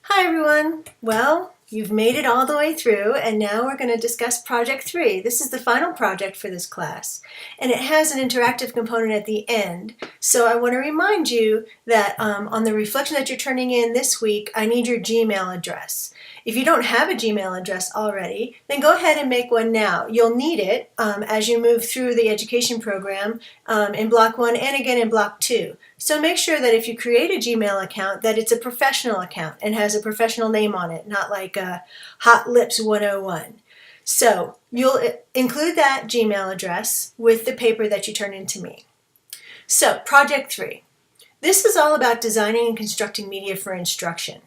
Hi everyone! Well, you've made it all the way through and now we're going to discuss Project 3. This is the final project for this class and it has an interactive component at the end. So I want to remind you that on the reflection that you're turning in this week, I need your Gmail address. If you don't have a Gmail address already, then go ahead and make one now. You'll need it as you move through the education program in Block 1 and again in Block 2. So make sure that if you create a Gmail account that it's a professional account and has a professional name on it, not like Hot Lips 101. So you'll include that Gmail address with the paper that you turn into me. So Project 3. This is all about designing and constructing media for instruction.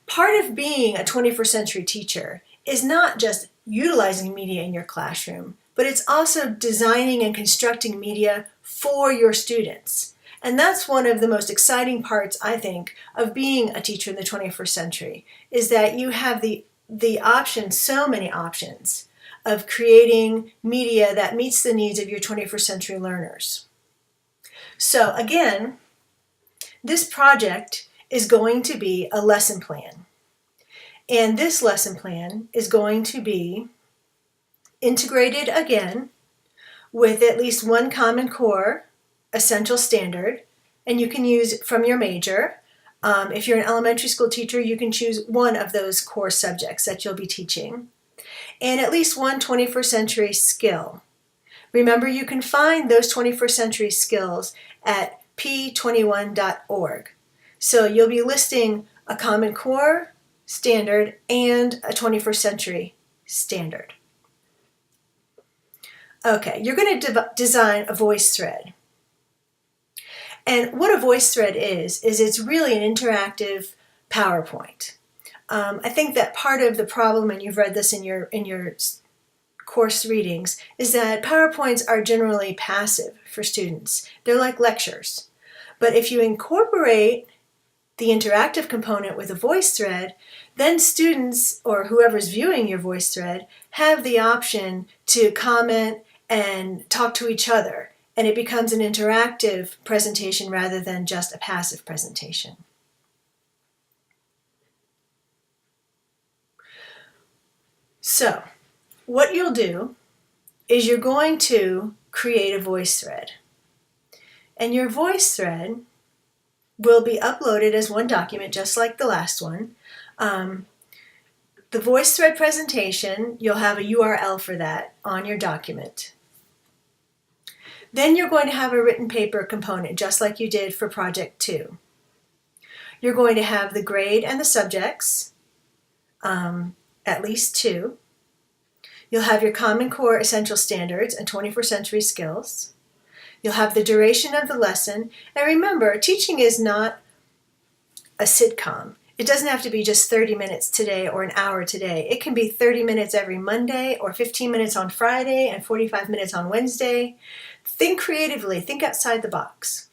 Part of being a 21st century teacher is not just utilizing media in your classroom, but it's also designing and constructing media for your students. And that's one of the most exciting parts, I think, of being a teacher in the 21st century, is that you have the option, so many options, of creating media that meets the needs of your 21st century learners. So again, this project is going to be a lesson plan. And this lesson plan is going to be integrated again with at least one Common Core essential standard, and you can use from your major. If you're an elementary school teacher, you can choose one of those core subjects that you'll be teaching, and at least one 21st century skill. Remember, you can find those 21st century skills at p21.org. So you'll be listing a Common Core standard and a 21st century standard. Okay, you're going to design a voice thread. And what a voice thread is it's really an interactive PowerPoint. I think that part of the problem, and you've read this in your course readings, is that PowerPoints are generally passive for students. They're like lectures. But if you incorporate the interactive component with a voice thread, then students, or whoever's viewing your voice thread, have the option to comment and talk to each other. And it becomes an interactive presentation rather than just a passive presentation. So, what you'll do is you're going to create a voice thread. And your voice thread will be uploaded as one document, just like the last one. The voice thread presentation, you'll have a URL for that on your document. Then you're going to have a written paper component, just like you did for Project 2. You're going to have the grade and the subjects, at least 2. You'll have your Common Core essential standards and 21st century skills. You'll have the duration of the lesson. And remember, teaching is not a sitcom. It doesn't have to be just 30 minutes today or an hour today. It can be 30 minutes every Monday or 15 minutes on Friday and 45 minutes on Wednesday. Think creatively, think outside the box.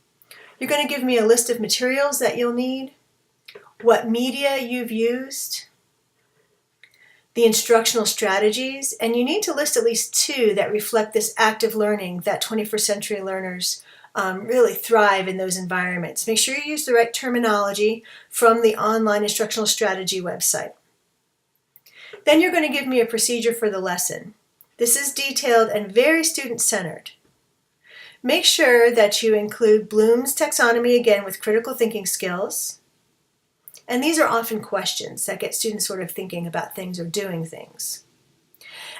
You're going to give me a list of materials that you'll need, what media you've used, the instructional strategies, and you need to list at least 2 that reflect this active learning that 21st century learners really thrive in those environments. Make sure you use the right terminology from the online instructional strategy website. Then you're going to give me a procedure for the lesson. This is detailed and very student-centered. Make sure that you include Bloom's taxonomy again with critical thinking skills. And these are often questions that get students sort of thinking about things or doing things.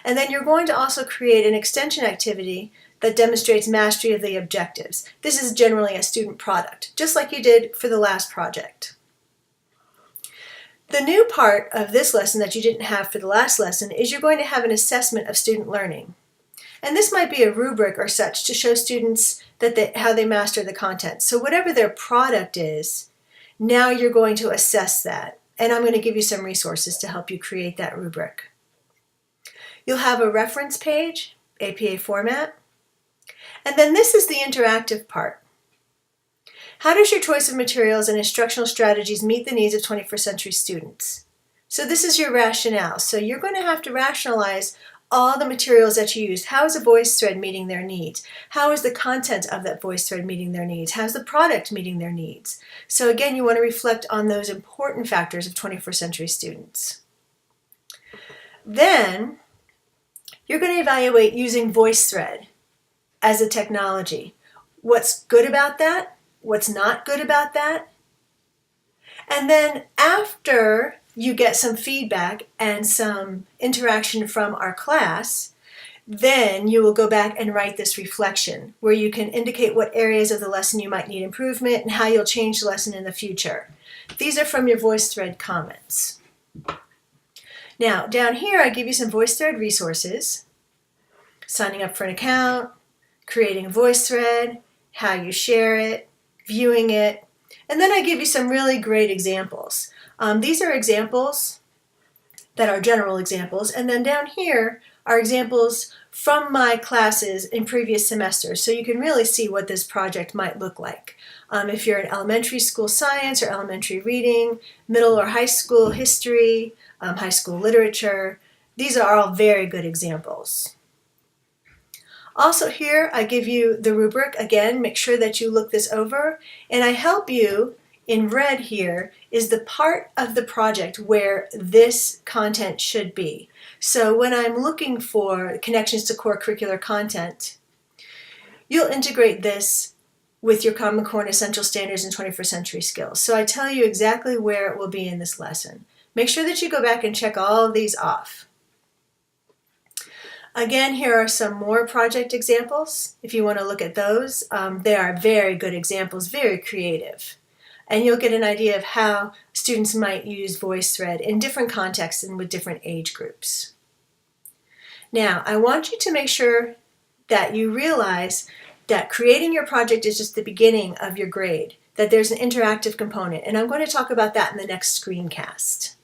And then you're going to also create an extension activity that demonstrates mastery of the objectives. This is generally a student product, just like you did for the last project. The new part of this lesson that you didn't have for the last lesson is you're going to have an assessment of student learning. And this might be a rubric or such to show students that how they master the content. So whatever their product is, now you're going to assess that. And I'm going to give you some resources to help you create that rubric. You'll have a reference page, APA format. And then this is the interactive part. How does your choice of materials and instructional strategies meet the needs of 21st century students? So this is your rationale. So you're going to have to rationalize all the materials that you use. How is a VoiceThread meeting their needs? How is the content of that VoiceThread meeting their needs? How's the product meeting their needs? So again, you want to reflect on those important factors of 21st century students. Then you're going to evaluate using VoiceThread as a technology. What's good about that? What's not good about that? And then after you get some feedback and some interaction from our class, then you will go back and write this reflection where you can indicate what areas of the lesson you might need improvement and how you'll change the lesson in the future. These are from your VoiceThread comments. Now, down here I give you some VoiceThread resources: signing up for an account, creating a VoiceThread, how you share it, viewing it, and then I give you some really great examples. These are examples that are general examples, and then down here are examples from my classes in previous semesters, so you can really see what this project might look like. If you're in elementary school science or elementary reading, middle or high school history, high school literature, these are all very good examples. Also here, I give you the rubric. Again, make sure that you look this over, and I help you. In red here is the part of the project where this content should be. So when I'm looking for connections to core curricular content, you'll integrate this with your Common Core and Essential Standards and 21st Century Skills. So I tell you exactly where it will be in this lesson. Make sure that you go back and check all of these off. Again, here are some more project examples. If you want to look at those, they are very good examples, very creative. And you'll get an idea of how students might use VoiceThread in different contexts and with different age groups. Now, I want you to make sure that you realize that creating your project is just the beginning of your grade, that there's an interactive component, and I'm going to talk about that in the next screencast.